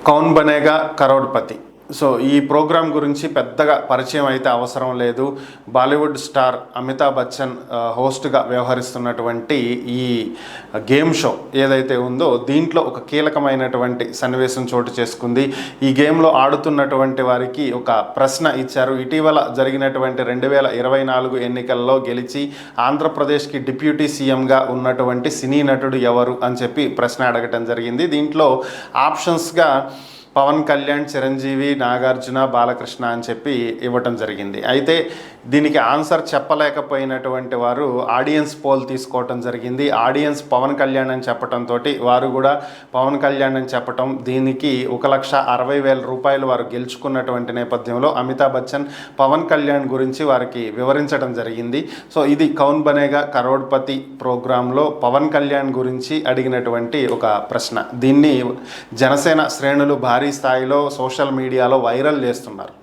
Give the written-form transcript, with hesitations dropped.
కౌన్ Banega crorepati. So ఈ programme గురించి పెద్దగా పరిచయం అయితే అవసరం లేదు. బాలీవుడ్ స్టార్ అమితాబ్ బచ్చన్ హోస్ట్గా వ్యవహరిస్తున్నటువంటి ఈ గేమ్ షో ఏదైతే ఉందో దీంట్లో ఒక కీలకమైనటువంటి సన్నివేశం చోటు చేసుకుంది. ఈ గేమ్లో ఆడుతున్నటువంటి వారికి ఒక ప్రశ్న ఇచ్చారు. ఇటీవల జరిగినటువంటి 2024 ఎన్నికల్లో గెలిచి ఆంధ్రప్రదేశ్కి డిప్యూటీ సీఎంగా ఉన్నటువంటి సినీ నటుడు ఎవరు అని చెప్పి ప్రశ్న అడగటం జరిగింది. దీంట్లో ఆప్షన్స్గా పవన్ కళ్యాణ్, చిరంజీవి, నాగార్జున, బాలకృష్ణ అని చెప్పి ఇవ్వటం జరిగింది. అయితే దీనికి ఆన్సర్ చెప్పలేకపోయినటువంటి వారు ఆడియన్స్ పోల్ తీసుకోవటం జరిగింది. ఆడియన్స్ పవన్ కళ్యాణ్ అని చెప్పడంతో వారు కూడా పవన్ కళ్యాణ్ అని చెప్పటం, దీనికి 1,60,000 రూపాయలు వారు గెలుచుకున్నటువంటి నేపథ్యంలో అమితాబ్ బచ్చన్ పవన్ కళ్యాణ్ గురించి వారికి వివరించడం జరిగింది. సో ఇది కౌన్ బనేగా కరోడ్పతి ప్రోగ్రాంలో పవన్ కళ్యాణ్ గురించి అడిగినటువంటి ఒక ప్రశ్న. దీన్ని జనసేన శ్రేణులు భారీ స్థాయిలో సోషల్ మీడియాలో వైరల్ చేస్తున్నారు.